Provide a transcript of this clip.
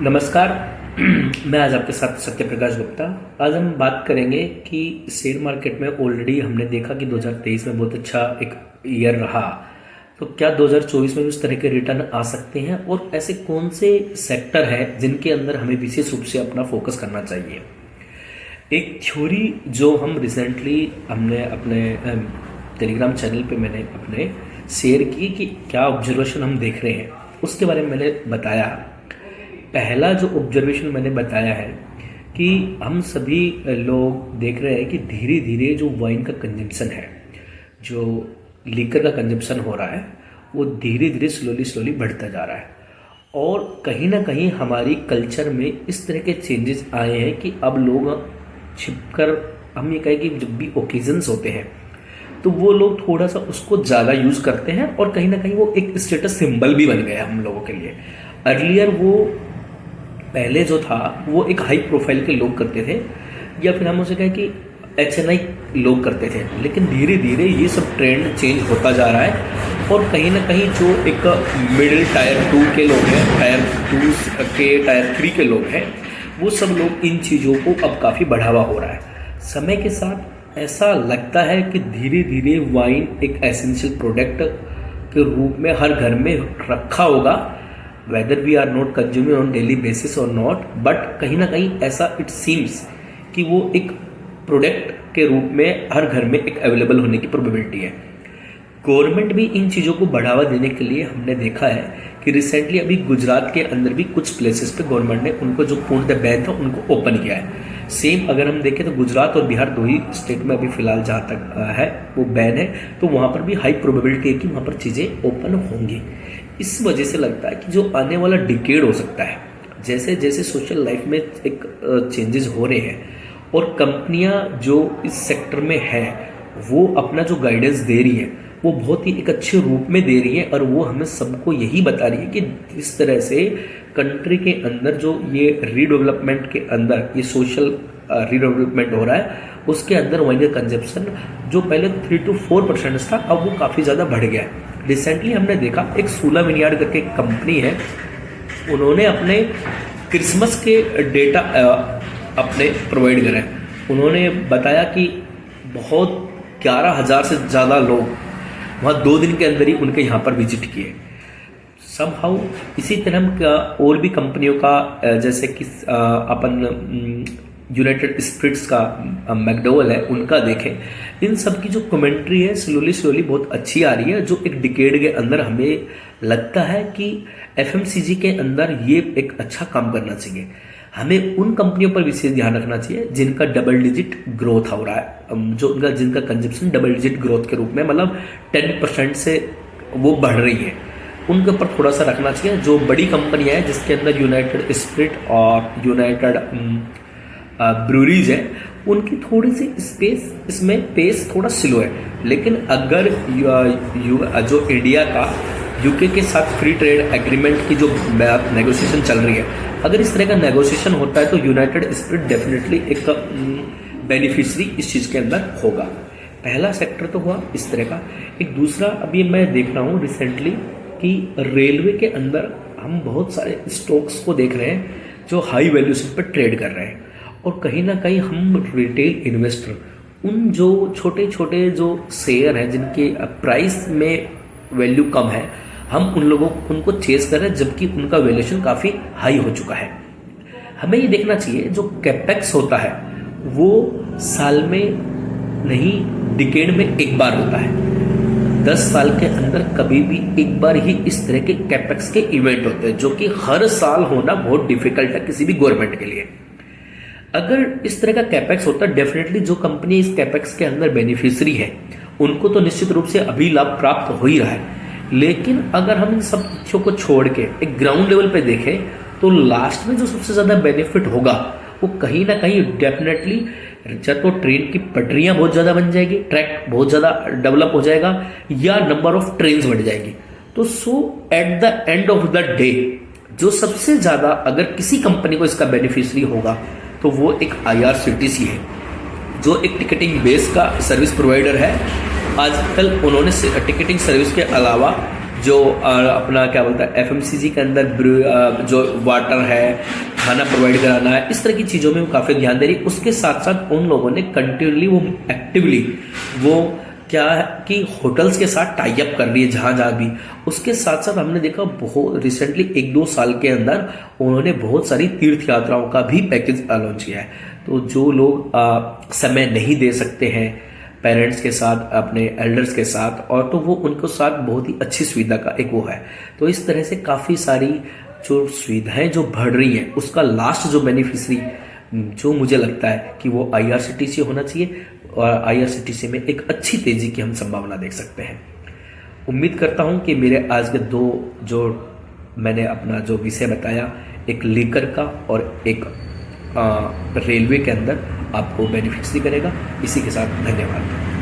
नमस्कार। मैं आज आपके साथ सत्यप्रकाश गुप्ता। आज हम बात करेंगे कि शेयर मार्केट में ऑलरेडी हमने देखा कि 2023 में बहुत अच्छा एक ईयर रहा, तो क्या 2024 में भी उस तरह के रिटर्न आ सकते हैं और ऐसे कौन से सेक्टर हैं जिनके अंदर हमें विशेष रूप से अपना फोकस करना चाहिए। एक थ्योरी जो हम रिसेंटली हमने अपने टेलीग्राम चैनल पे मैंने अपने शेयर की कि क्या ऑब्जर्वेशन हम देख रहे हैं, उसके बारे में मैंने बताया। पहला जो ऑब्जर्वेशन मैंने बताया है कि हम सभी लोग देख रहे हैं कि धीरे धीरे जो वाइन का कंजम्पशन है, जो लीकर का कंजम्पशन हो रहा है, वो धीरे धीरे स्लोली बढ़ता जा रहा है। और कहीं ना कहीं हमारी कल्चर में इस तरह के चेंजेस आए हैं कि अब लोग छिपकर, हम ये कहें कि जब भी ओकेजन्स होते हैं तो वो लोग थोड़ा सा उसको ज़्यादा यूज़ करते हैं और कहीं ना कहीं वो एक स्टेटस सिंबल भी बन गया हम लोगों के लिए। अर्लियर वो पहले जो था वो एक हाई प्रोफाइल के लोग करते थे, या फिर हम उसे कहें कि HNI लोग करते थे, लेकिन धीरे धीरे ये सब ट्रेंड चेंज होता जा रहा है। और कहीं ना कहीं जो एक मिडिल टायर 2 के लोग हैं, टायर 2 के टायर 3 के लोग हैं, वो सब लोग इन चीज़ों को अब काफ़ी बढ़ावा हो रहा है। समय के साथ ऐसा लगता है कि धीरे धीरे वाइन एक एसेंशियल प्रोडक्ट के रूप में हर घर में रखा होगा, whether we are not consuming on daily basis or not, but कहीं ना कहीं ऐसा इट सीम्स कि वो एक प्रोडक्ट के रूप में हर घर में एक अवेलेबल होने की प्रोबेबिलिटी है। गवर्नमेंट भी इन चीज़ों को बढ़ावा देने के लिए हमने देखा है कि रिसेंटली अभी गुजरात के अंदर भी कुछ प्लेसेस पे गवर्नमेंट ने उनको जो पूर्णतः बैन था उनको ओपन किया है। सेम अगर हम देखें तो गुजरात और बिहार दो ही स्टेट में अभी फिलहाल जहाँ तक है वो बैन है, तो वहाँ पर भी हाई प्रोबेबिलिटी है कि वहाँ पर चीज़ें ओपन होंगी। इस वजह से लगता है कि जो आने वाला डिकेड हो सकता है, जैसे जैसे सोशल लाइफ में एक चेंजेस हो रहे हैं और कंपनियां जो इस सेक्टर में है वो अपना जो गाइडेंस दे रही है वो बहुत ही एक अच्छे रूप में दे रही है, और वो हमें सबको यही बता रही है कि इस तरह से कंट्री के अंदर जो ये रीडेवलपमेंट के अंदर ये सोशल रीडेवलपमेंट हो रहा है, उसके अंदर वाइन का कंजप्शन जो पहले 3 to 4% था, अब वो काफ़ी ज़्यादा बढ़ गया है। रिसेंटली हमने देखा एक 16 विनयार्ड करके एक कंपनी है, उन्होंने अपने क्रिसमस के डेटा अपने प्रोवाइड करे। उन्होंने बताया कि बहुत 11,000 से ज़्यादा लोग वहाँ 2 दिन के अंदर ही उनके यहाँ पर विजिट किए। समहाउ इसी तरह का और भी कंपनियों का, जैसे कि अपन यूनाइटेड स्पिरिट्स का मैकडोवेल है, उनका देखें, इन सब की जो कमेंट्री है स्लोली बहुत अच्छी आ रही है, जो एक डिकेड के अंदर हमें लगता है कि FMCG के अंदर ये एक अच्छा काम करना चाहिए। हमें उन कंपनियों पर विशेष ध्यान रखना चाहिए जिनका डबल डिजिट ग्रोथ हो रहा है, जो उनका जिनका कंजप्शन डबल डिजिट ग्रोथ के रूप में मतलब 10% से वो बढ़ रही है, उनके ऊपर थोड़ा सा रखना चाहिए। जो बड़ी कंपनियां हैं जिसके अंदर यूनाइटेड स्पिरिट और यूनाइटेड ब्रूरीज है, उनकी थोड़ी सी स्पेस इसमें पेस थोड़ा स्लो है। लेकिन अगर जो इंडिया का यूके के साथ फ्री ट्रेड एग्रीमेंट की जो नेगोशिएशन चल रही है, अगर इस तरह का नेगोशिएशन होता है तो यूनाइटेड स्पिरिट डेफिनेटली एक बेनिफिशरी इस चीज़ के अंदर होगा। पहला सेक्टर तो हुआ इस तरह का। एक दूसरा अभी मैं देख रहा हूँ रिसेंटली कि रेलवे के अंदर हम बहुत सारे स्टॉक्स को देख रहे हैं जो हाई वैल्यूशन पर ट्रेड कर रहे हैं, और कहीं ना कहीं हम रिटेल इन्वेस्टर उन जो छोटे छोटे जो शेयर हैं जिनके प्राइस में वैल्यू कम है, हम उन लोगों उनको चेस कर रहे हैं, जबकि उनका वैल्यूएशन काफ़ी हाई हो चुका है। हमें ये देखना चाहिए जो कैपेक्स होता है वो साल में नहीं, डिकेड में एक बार होता है। 10 साल के अंदर कभी भी एक बार ही इस तरह के कैपेक्स के इवेंट होते हैं, जो कि हर साल होना बहुत डिफिकल्ट है किसी भी गवर्नमेंट के लिए। अगर इस तरह का कैपेक्स होता है, डेफिनेटली जो कंपनी इस कैपेक्स के अंदर बेनिफिशियरी है उनको तो निश्चित रूप से अभी लाभ प्राप्त हो ही रहा है। लेकिन अगर हम इन सब चीज़ों को छोड़ के एक ग्राउंड लेवल पे देखें तो लास्ट में जो सबसे ज़्यादा बेनिफिट होगा वो कहीं ना कहीं डेफिनेटली या तो ट्रेन की पटरियां बहुत ज़्यादा बन जाएगी, ट्रैक बहुत ज़्यादा डेवलप हो जाएगा, या नंबर ऑफ ट्रेन्स बढ़ जाएंगी। तो so at the end of the day जो सबसे ज़्यादा अगर किसी कंपनी को इसका बेनिफिशियरी होगा तो वो एक IRCTC है, जो एक टिकटिंग बेस का सर्विस प्रोवाइडर है। आजकल उन्होंने टिकटिंग सर्विस के अलावा जो अपना क्या बोलता है एफएमसीजी के अंदर जो वाटर है, खाना प्रोवाइड कराना है, इस तरह की चीज़ों में वो काफ़ी ध्यान दे रही। उसके साथ साथ उन लोगों ने कंटिन्यूली वो एक्टिवली वो क्या है कि होटल्स के साथ टाई अप कर रही है जहाँ जहाँ भी। उसके साथ साथ हमने देखा बहुत रिसेंटली 1-2 साल के अंदर उन्होंने बहुत सारी तीर्थ यात्राओं का भी पैकेज लॉन्च किया है। तो जो लोग समय नहीं दे सकते हैं पेरेंट्स के साथ, अपने एल्डर्स के साथ, और तो वो उनको साथ बहुत ही अच्छी सुविधा का एक वो है। तो इस तरह से काफ़ी सारी जो सुविधाएं जो बढ़ रही हैं, उसका लास्ट जो बेनिफिशरी जो मुझे लगता है कि वो आईआरसीटीसी होना चाहिए, और आईआरसीटीसी में एक अच्छी तेजी की हम संभावना देख सकते हैं। उम्मीद करता हूं कि मेरे आज के दो जो मैंने अपना जो विषय बताया, एक लीकर का और एक रेलवे के अंदर, आपको बेनिफिट्स करेगा। इसी के साथ धन्यवाद।